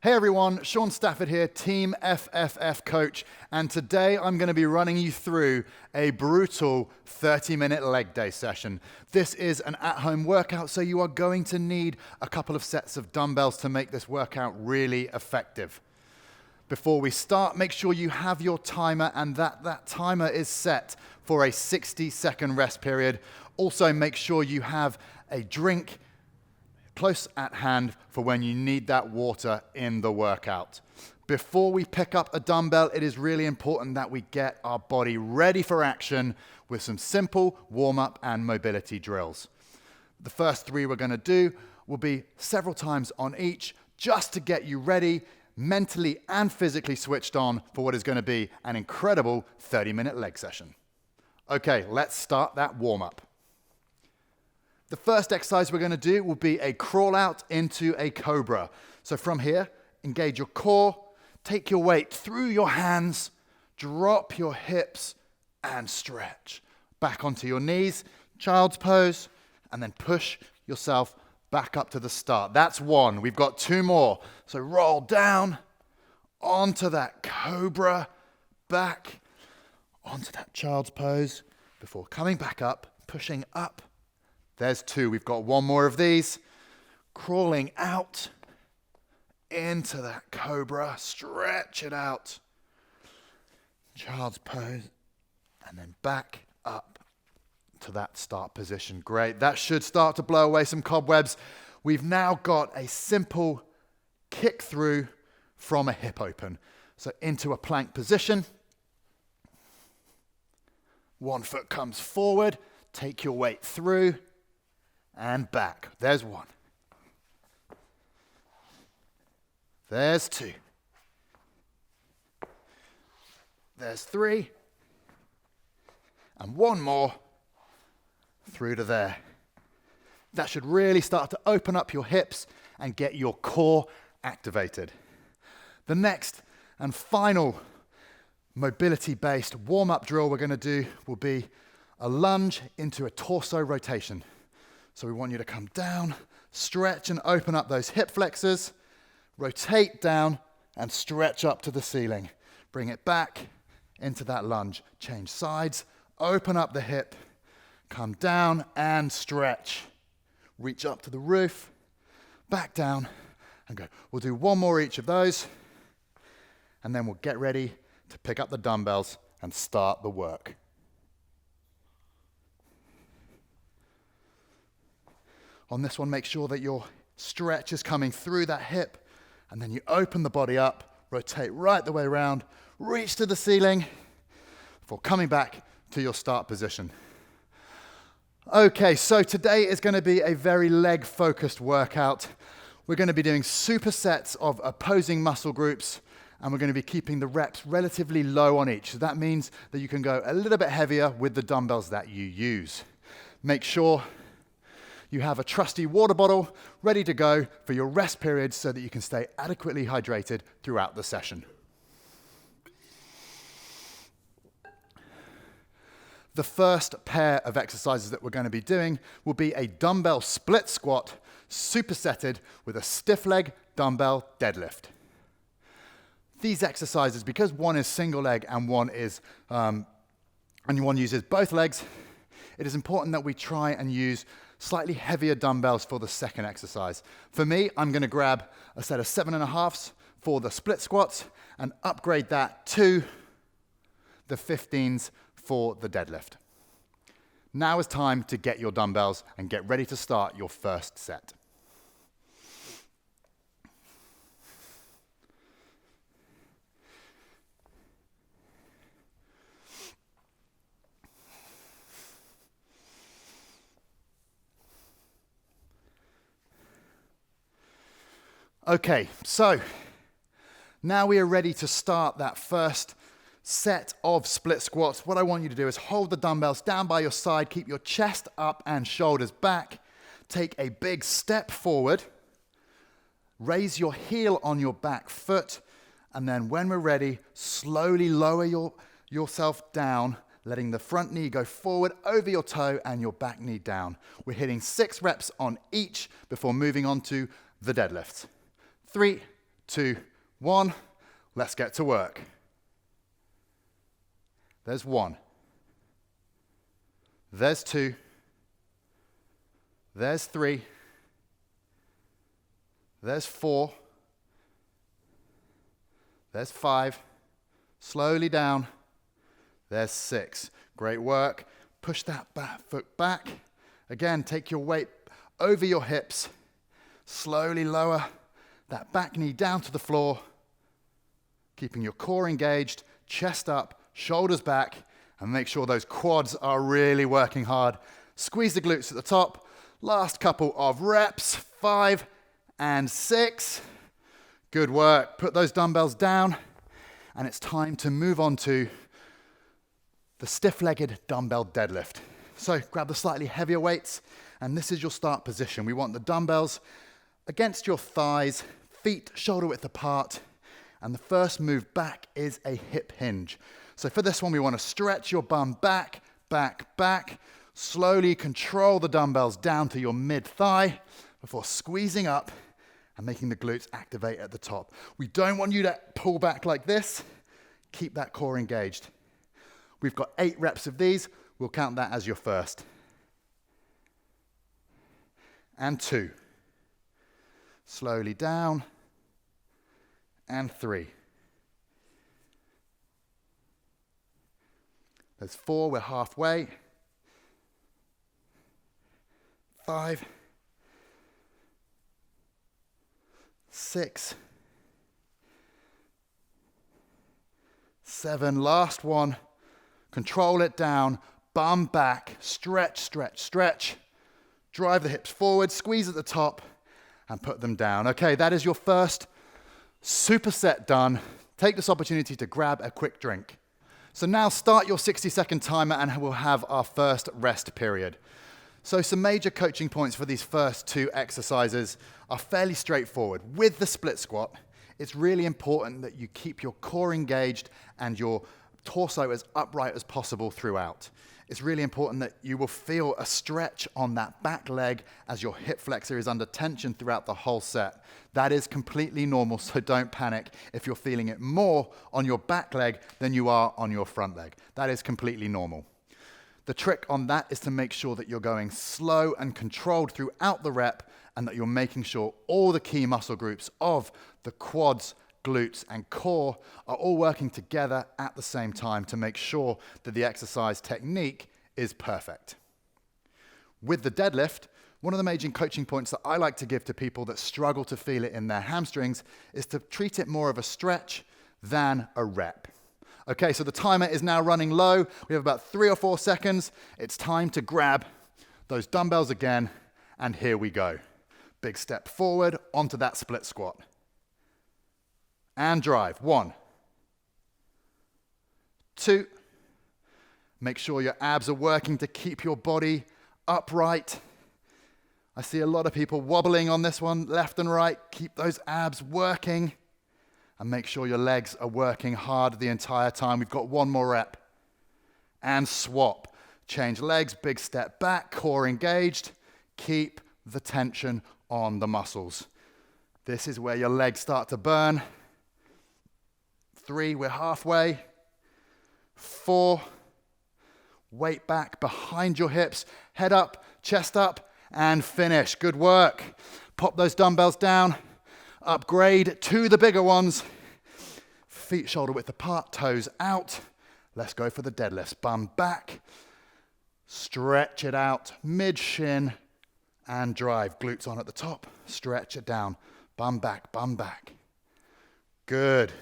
Hey everyone, Shaun Stafford here, Team FFF coach, and today I'm going to be running you through a brutal 30-minute leg day session. This is an at-home workout, so you are going to need a couple of sets of dumbbells to make this workout really effective. Before we start, make sure you have your timer and that timer is set for a 60-second rest period. Also, make sure you have a drink close at hand for when you need that water in the workout. Before we pick up a dumbbell, it is really important that we get our body ready for action with some simple warm-up and mobility drills. The first three we're going to do will be several times on each, just to get you ready, mentally and physically switched on for what is going to be an incredible 30-minute leg session. Okay, let's start that warm-up. The first exercise we're going to do will be a crawl out into a Cobra. So from here, engage your core, take your weight through your hands, drop your hips and stretch. Back onto your knees, child's pose, and then push yourself back up to the start. That's one. We've got two more. So roll down onto that Cobra, back onto that child's pose before coming back up, pushing up. There's two. We've got one more of these. Crawling out into that Cobra. Stretch it out. Child's pose. And then back up to that start position. Great. That should start to blow away some cobwebs. We've now got a simple kick through from a hip open. So into a plank position. One foot comes forward. Take your weight through. And back. There's one. There's two. There's three. And one more through to there. That should really start to open up your hips and get your core activated. The next and final mobility-based warm-up drill we're going to do will be a lunge into a torso rotation. So we want you to come down, stretch and open up those hip flexors, rotate down and stretch up to the ceiling. Bring it back into that lunge. Change sides, open up the hip, come down and stretch. Reach up to the roof, back down and go. We'll do one more each of those and then we'll get ready to pick up the dumbbells and start the work. On this one, make sure that your stretch is coming through that hip, and then you open the body up, rotate right the way around, reach to the ceiling before coming back to your start position. Okay, so today is going to be a very leg-focused workout. We're going to be doing supersets of opposing muscle groups, and we're going to be keeping the reps relatively low on each. So that means that you can go a little bit heavier with the dumbbells that you use. Make sure you have a trusty water bottle ready to go for your rest period so that you can stay adequately hydrated throughout the session. The first pair of exercises that we're going to be doing will be a dumbbell split squat, supersetted with a stiff leg dumbbell deadlift. These exercises, because one is single leg and one uses both legs, it is important that we try and use slightly heavier dumbbells for the second exercise. For me, I'm going to grab a set of 7.5s for the split squats and upgrade that to the 15s for the deadlift. Now is time to get your dumbbells and get ready to start your first set. Okay, so now we are ready to start that first set of split squats. What I want you to do is hold the dumbbells down by your side, keep your chest up and shoulders back, take a big step forward, raise your heel on your back foot, and then when we're ready, slowly lower yourself down, letting the front knee go forward over your toe and your back knee down. We're hitting 6 reps on each before moving on to the deadlift. 3, 2, 1. Let's get to work. There's 1. There's 2. There's 3. There's 4. There's 5. Slowly down. There's 6. Great work. Push that back foot back. Again, take your weight over your hips. Slowly lower that back knee down to the floor. Keeping your core engaged, chest up, shoulders back, and make sure those quads are really working hard. Squeeze the glutes at the top. Last couple of reps, 5 and 6. Good work. Put those dumbbells down, and it's time to move on to the stiff-legged dumbbell deadlift. So grab the slightly heavier weights, and this is your start position. We want the dumbbells against your thighs, feet shoulder width apart, and the first move back is a hip hinge. So for this one, we want to stretch your bum back, back, back. Slowly control the dumbbells down to your mid-thigh before squeezing up and making the glutes activate at the top. We don't want you to pull back like this. Keep that core engaged. We've got 8 reps of these. We'll count that as your first. And 2. Slowly down. And 3. There's 4, we're halfway. 5. 6. 7, last one. Control it down, bum back, stretch, stretch, stretch. Drive the hips forward, squeeze at the top, and put them down. Okay, that is your first superset done. Take this opportunity to grab a quick drink. So now start your 60-second timer and we'll have our first rest period. So some major coaching points for these first 2 exercises are fairly straightforward. With the split squat, it's really important that you keep your core engaged and your torso as upright as possible throughout. It's really important that you will feel a stretch on that back leg as your hip flexor is under tension throughout the whole set. That is completely normal, so don't panic if you're feeling it more on your back leg than you are on your front leg. That is completely normal. The trick on that is to make sure that you're going slow and controlled throughout the rep and that you're making sure all the key muscle groups of the quads, glutes, and core are all working together at the same time to make sure that the exercise technique is perfect. With the deadlift, one of the major coaching points that I like to give to people that struggle to feel it in their hamstrings is to treat it more of a stretch than a rep. Okay, so the timer is now running low. We have about 3 or 4 seconds. It's time to grab those dumbbells again, and here we go. Big step forward onto that split squat. And drive. 1, 2. Make sure your abs are working to keep your body upright. I see a lot of people wobbling on this one, left and right. Keep those abs working. And make sure your legs are working hard the entire time. We've got 1 more rep. And swap. Change legs, big step back, core engaged. Keep the tension on the muscles. This is where your legs start to burn. 3, we're halfway. 4, weight back behind your hips. Head up, chest up, and finish. Good work. Pop those dumbbells down. Upgrade to the bigger ones. Feet shoulder width apart, toes out. Let's go for the deadlifts. Bum back. Stretch it out, mid-shin, and drive. Glutes on at the top. Stretch it down. Bum back, bum back. Good.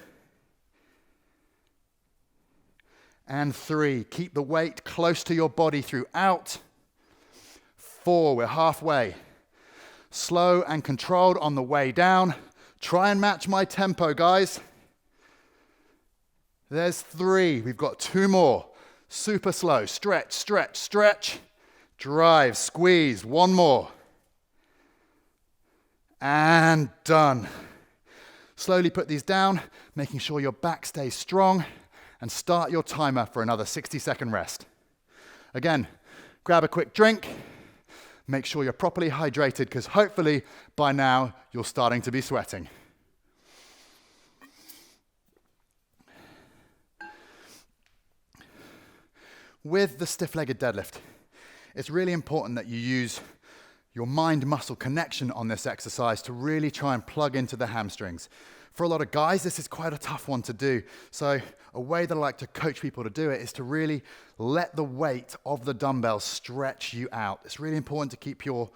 And 3, keep the weight close to your body throughout. 4, we're halfway. Slow and controlled on the way down. Try and match my tempo, guys. There's 3, we've got 2 more. Super slow, stretch, stretch, stretch. Drive, squeeze, 1 more. And done. Slowly put these down, making sure your back stays strong. And start your timer for another 60-second rest. Again, grab a quick drink. Make sure you're properly hydrated because hopefully by now you're starting to be sweating. with the stiff-legged deadlift, it's really important that you use your mind-muscle connection on this exercise to really try and plug into the hamstrings. For a lot of guys, this is quite a tough one to do. So a way that I like to coach people to do it is to really let the weight of the dumbbell stretch you out. It's really important to keep your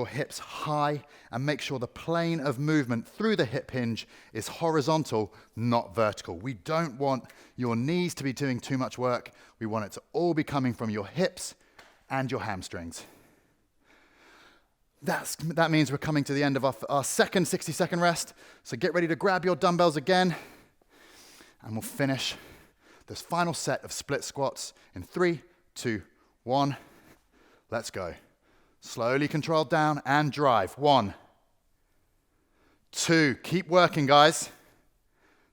hips high and make sure the plane of movement through the hip hinge is horizontal, not vertical. We don't want your knees to be doing too much work. We want it to all be coming from your hips and your hamstrings. That means we're coming to the end of our second 60-second rest. So get ready to grab your dumbbells again, and we'll finish this final set of split squats in 3, 2, 1. Let's go. Slowly control down and drive. 1, 2, keep working, guys.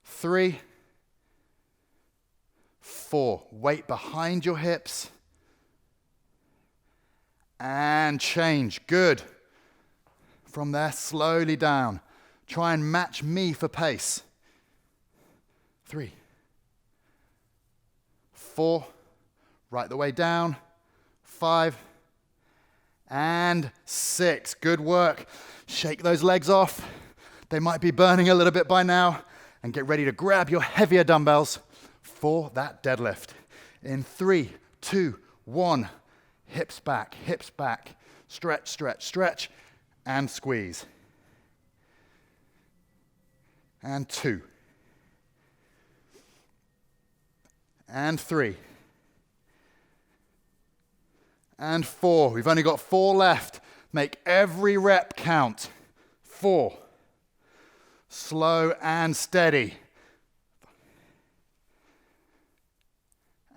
3, 4, weight behind your hips. And change, good. From there, slowly down. Try and match me for pace. 3, 4, right the way down. 5, and 6, good work. Shake those legs off. They might be burning a little bit by now. And get ready to grab your heavier dumbbells for that deadlift. In 3, 2, 1, hips back, stretch, stretch, stretch, and squeeze. And 2. And 3. And 4. We've only got 4 left. Make every rep count. 4. Slow and steady.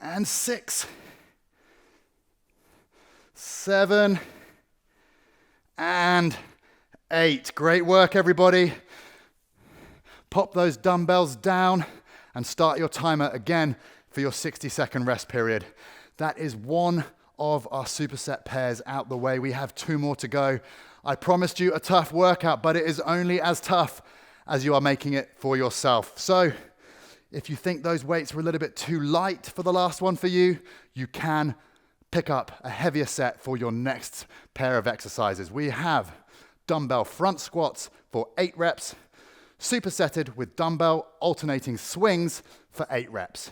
And 6. 7. And 8. Great work, everybody. Pop those dumbbells down and start your timer again for your 60-second rest period. That is one of our superset pairs out the way. We have 2 more to go. I promised you a tough workout, but it is only as tough as you are making it for yourself. So if you think those weights were a little bit too light for the last one for you, you can pick up a heavier set for your next pair of exercises. We have dumbbell front squats for 8 reps, supersetted with dumbbell alternating swings for 8 reps.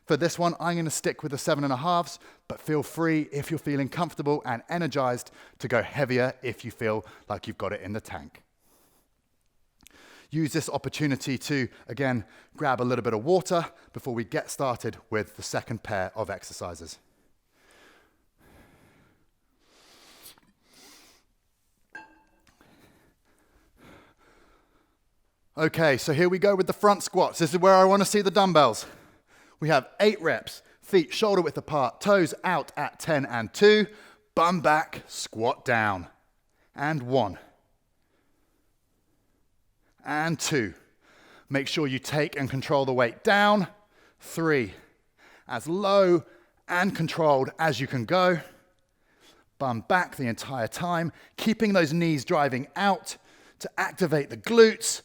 For this one, I'm going to stick with the 7.5s, but feel free if you're feeling comfortable and energized to go heavier if you feel like you've got it in the tank. Use this opportunity to, again, grab a little bit of water before we get started with the second pair of exercises. Okay, so here we go with the front squats. This is where I want to see the dumbbells. We have 8 reps, feet shoulder width apart, toes out at 10 and 2, bum back, squat down, and 1, and 2. Make sure you take and control the weight down, 3, as low and controlled as you can go, bum back the entire time, keeping those knees driving out to activate the glutes,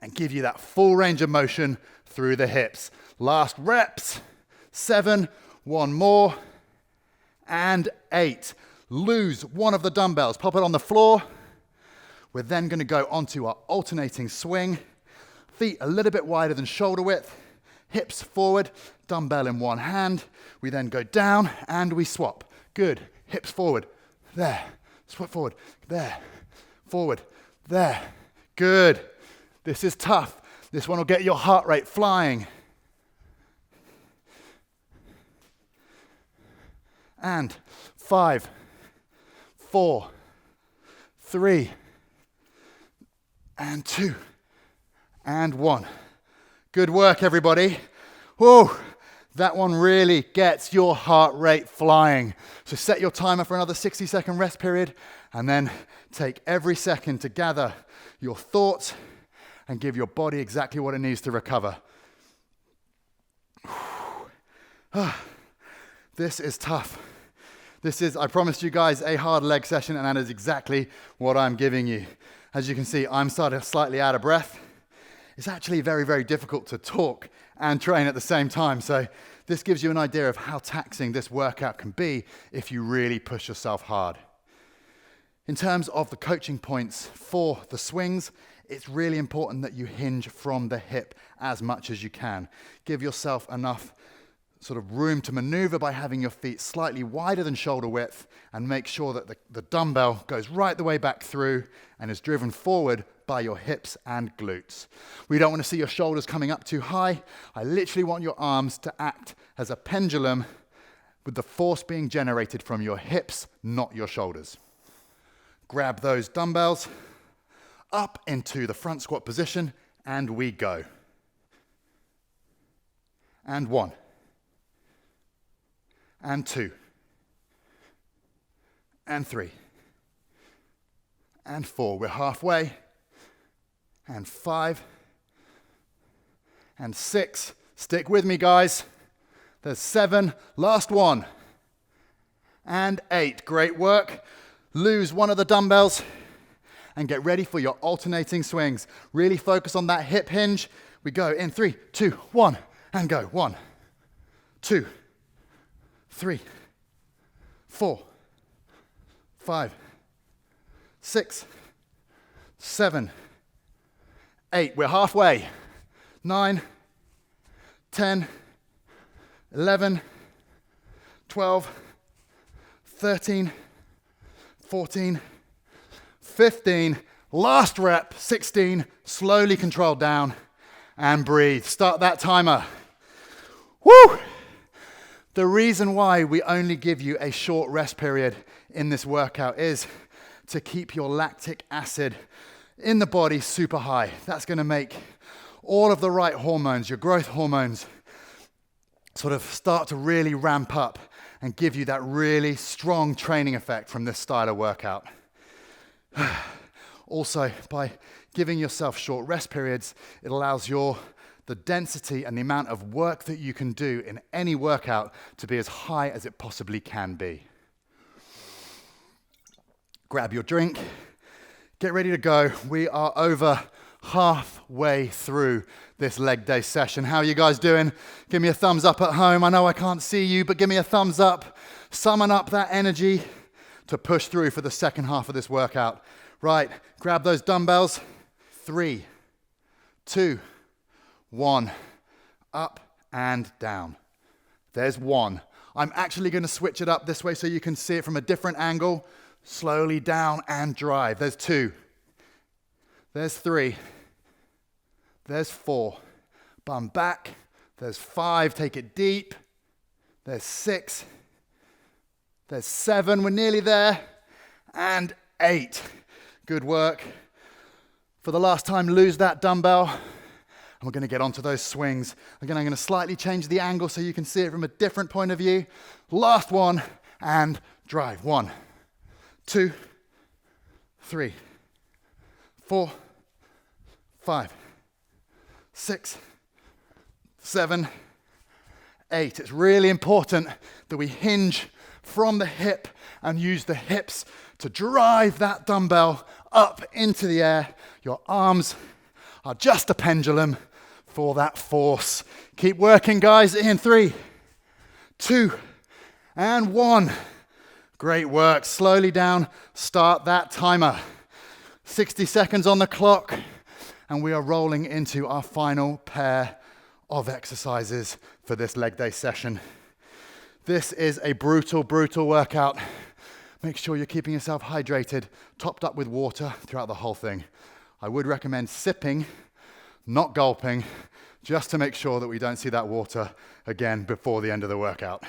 and give you that full range of motion through the hips. Last reps, 7, 1 more, and 8. Lose one of the dumbbells, pop it on the floor. We're then gonna go onto our alternating swing. Feet a little bit wider than shoulder width, hips forward, dumbbell in one hand. We then go down and we swap. Good, hips forward, there, swap forward, there, forward, there. Good. This is tough. This one will get your heart rate flying. And 5, 4, 3, and 2, and 1. Good work, everybody. Whoa, that one really gets your heart rate flying. So set your timer for another 60-second rest period, and then take every second to gather your thoughts and give your body exactly what it needs to recover. This is tough. This is, I promised you guys, a hard leg session, and that is exactly what I'm giving you. As you can see, I'm starting slightly out of breath. It's actually very, very difficult to talk and train at the same time. So this gives you an idea of how taxing this workout can be if you really push yourself hard. In terms of the coaching points for the swings, it's really important that you hinge from the hip as much as you can. Give yourself enough sort of room to maneuver by having your feet slightly wider than shoulder width, and make sure that the dumbbell goes right the way back through and is driven forward by your hips and glutes. We don't want to see your shoulders coming up too high. I literally want your arms to act as a pendulum with the force being generated from your hips, not your shoulders. Grab those dumbbells up into the front squat position, and we go. And 1. And 2. And 3. And 4. We're halfway. And 5. And 6. Stick with me, guys. There's 7. Last one. And 8. Great work. Lose one of the dumbbells and get ready for your alternating swings. Really focus on that hip hinge. We go in 3, 2, 1, and go. 1, 2, 3, 4, 5, 6, 7, 8. We're halfway. 9, 10, 11, 12, 13, 14, 15, last rep, 16, slowly control down and breathe. Start that timer. Woo! The reason why we only give you a short rest period in this workout is to keep your lactic acid in the body super high. That's going to make all of the right hormones, your growth hormones, sort of start to really ramp up and give you that really strong training effect from this style of workout. Also, by giving yourself short rest periods, it allows the density and the amount of work that you can do in any workout to be as high as it possibly can be. Grab your drink, get ready to go. We are over halfway through this leg day session. How are you guys doing? Give me a thumbs up at home. I know I can't see you, but give me a thumbs up. Summon up that energy to push through for the second half of this workout. Right, grab those dumbbells. 3, 2, 1. Up and down. There's 1. I'm actually going to switch it up this way so you can see it from a different angle. Slowly down and drive. There's 2. There's 3. There's 4. Bum back. There's 5. Take it deep. There's 6. There's 7. We're nearly there. And 8. Good work. For the last time, lose that dumbbell. And we're going to get onto those swings. Again, I'm going to slightly change the angle so you can see it from a different point of view. Last one. And drive. 1, 2, 3, 4, 5, 6, 7, 8. It's really important that we hinge from the hip and use the hips to drive that dumbbell up into the air. Your arms are just a pendulum for that force. Keep working, guys. In 3, 2, and 1. Great work. Slowly down. Start that timer. 60 seconds on the clock. And we are rolling into our final pair of exercises for this leg day session. This is a brutal, brutal workout. Make sure you're keeping yourself hydrated, topped up with water throughout the whole thing. I would recommend sipping, not gulping, just to make sure that we don't see that water again before the end of the workout.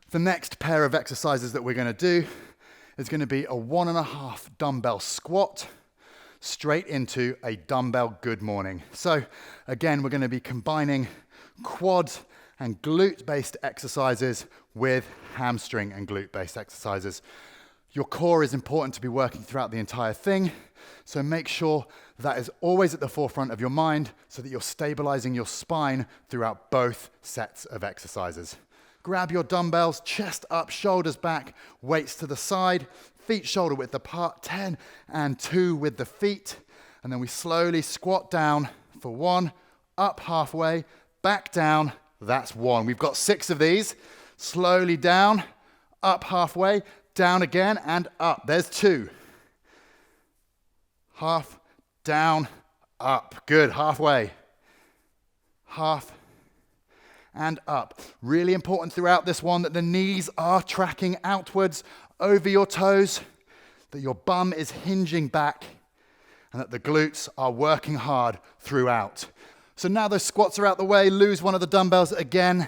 The next pair of exercises that we're going to do is going to be a 1.5 dumbbell squat straight into a dumbbell good morning. So again, we're going to be combining quad and glute-based exercises with hamstring and glute-based exercises. Your core is important to be working throughout the entire thing, so make sure that is always at the forefront of your mind so that you're stabilizing your spine throughout both sets of exercises. Grab your dumbbells, chest up, shoulders back, weights to the side. feet shoulder width apart, 10 and 2 with the feet. And then we slowly squat down for 1, up halfway, back down, that's 1. We've got 6 of these. Slowly down, up halfway, down again, and up. There's 2. Half, down, up. Good, halfway. Half, and up. Really important throughout this one that the knees are tracking outwards over your toes, that your bum is hinging back, and that the glutes are working hard throughout. So now those squats are out the way, lose one of the dumbbells again,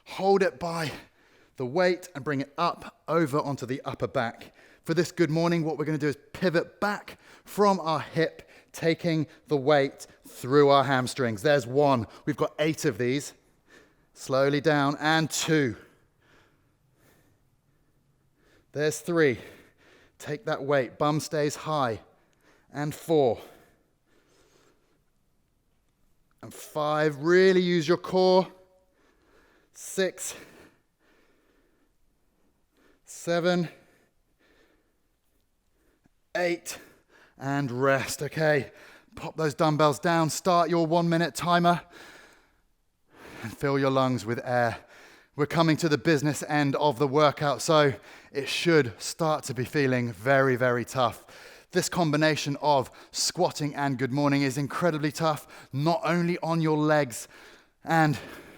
hold it by the weight and bring it up over onto the upper back. For this good morning, what we're going to do is pivot back from our hip, taking the weight through our hamstrings. There's 1. We've got 8 of these. Slowly down, and 2. There's 3. Take that weight, bum stays high, and 4. And 5, really use your core. 6, 7, 8, and rest. Okay, pop those dumbbells down, start your 1-minute timer, and fill your lungs with air. We're coming to the business end of the workout, so it should start to be feeling very, very tough. This combination of squatting and good morning is incredibly tough, not only on your legs and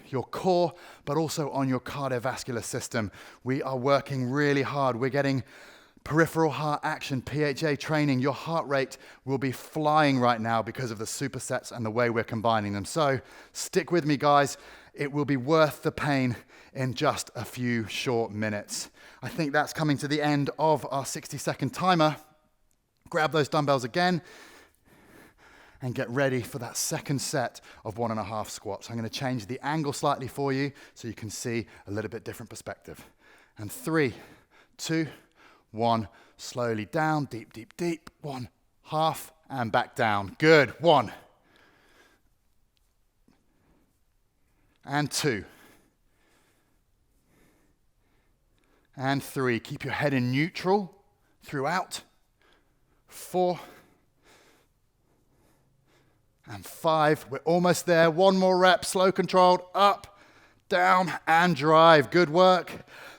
your core, but also on your cardiovascular system. We are working really hard. We're getting peripheral heart action, PHA training. Your heart rate will be flying right now because of the supersets and the way we're combining them. So stick with me, guys. It will be worth the pain in just a few short minutes. I think that's coming to the end of our 60-second timer. Grab those dumbbells again and get ready for that second set of 1.5 squats. I'm going to change the angle slightly for you so you can see a little bit different perspective. And 3, 2, 1, slowly down, deep, deep, deep. 1, half, and back down. Good. 1. And 2. And 3. Keep your head in neutral throughout. 4. And 5. We're almost there. 1 more rep, slow controlled. Up, down, and drive. Good work.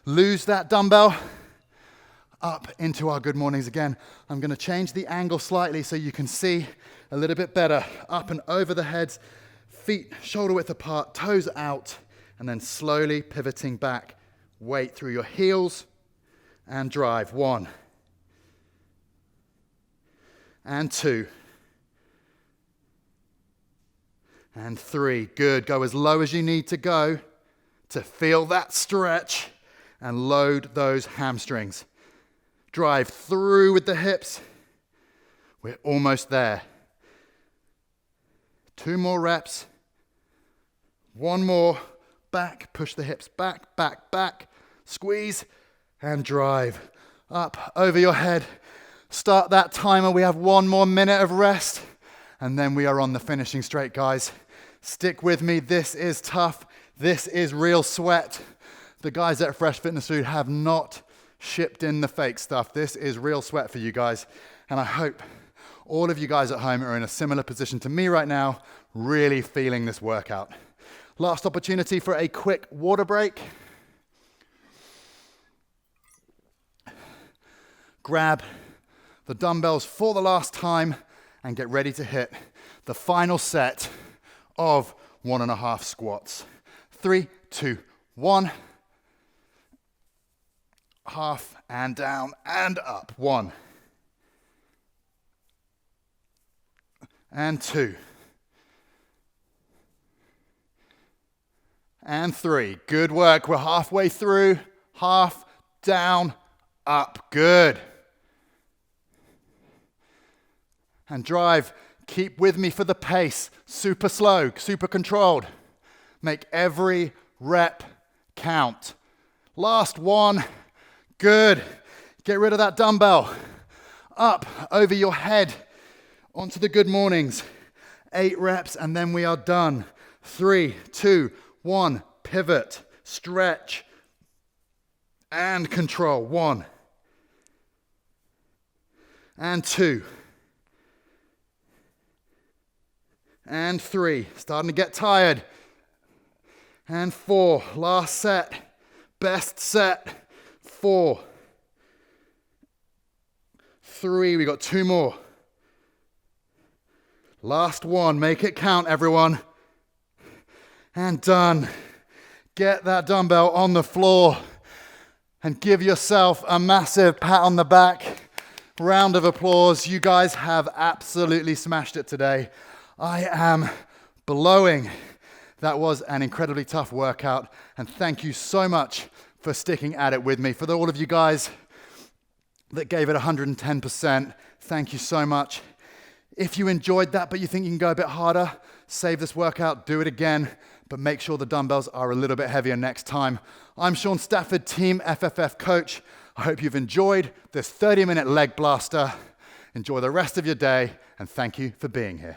Lose that dumbbell. Up into our good mornings again. I'm going to change the angle slightly so you can see a little bit better. Up and over the heads, feet shoulder width apart, toes out, and then slowly pivoting back. Weight through your heels and drive. 1. And 2. And 3. Good. Go as low as you need to go to feel that stretch and load those hamstrings. Drive through with the hips. We're almost there. 2 more reps. 1 more. Back. Push the hips back, back, back. Squeeze and drive. Up over your head. Start that timer. We have 1 more minute of rest. And then we are on the finishing straight, guys. Stick with me. This is tough. This is real sweat. The guys at Fresh Fitness Food have not shipped in the fake stuff. This is real sweat for you guys. And I hope all of you guys at home are in a similar position to me right now, really feeling this workout. Last opportunity for a quick water break. Grab the dumbbells for the last time and get ready to hit the final set of 1.5 squats. 3, 2, 1. Half and down and up. 1. And 2. And 3. Good work. We're halfway through. Half, down, up. Good. And drive. Keep with me for the pace. Super slow, super controlled. Make every rep count. Last 1. Good. Get rid of that dumbbell. Up over your head onto the good mornings. 8 reps and then we are done. 3, 2, 1. Pivot, stretch, and control. 1, and 2, and 3. Starting to get tired. And 4. Last set. Best set. 4. 3. We got 2 more. Last one. Make it count, everyone. And done. Get that dumbbell on the floor and give yourself a massive pat on the back. Round of applause. You guys have absolutely smashed it today. I am blowing. That was an incredibly tough workout, and thank you so much for sticking at it with me. For all of you guys that gave it 110%, thank you so much. If you enjoyed that but you think you can go a bit harder, save this workout, do it again, but make sure the dumbbells are a little bit heavier next time. I'm Shaun Stafford, Team FFF Coach. I hope you've enjoyed this 30-minute leg blaster. Enjoy the rest of your day, and thank you for being here.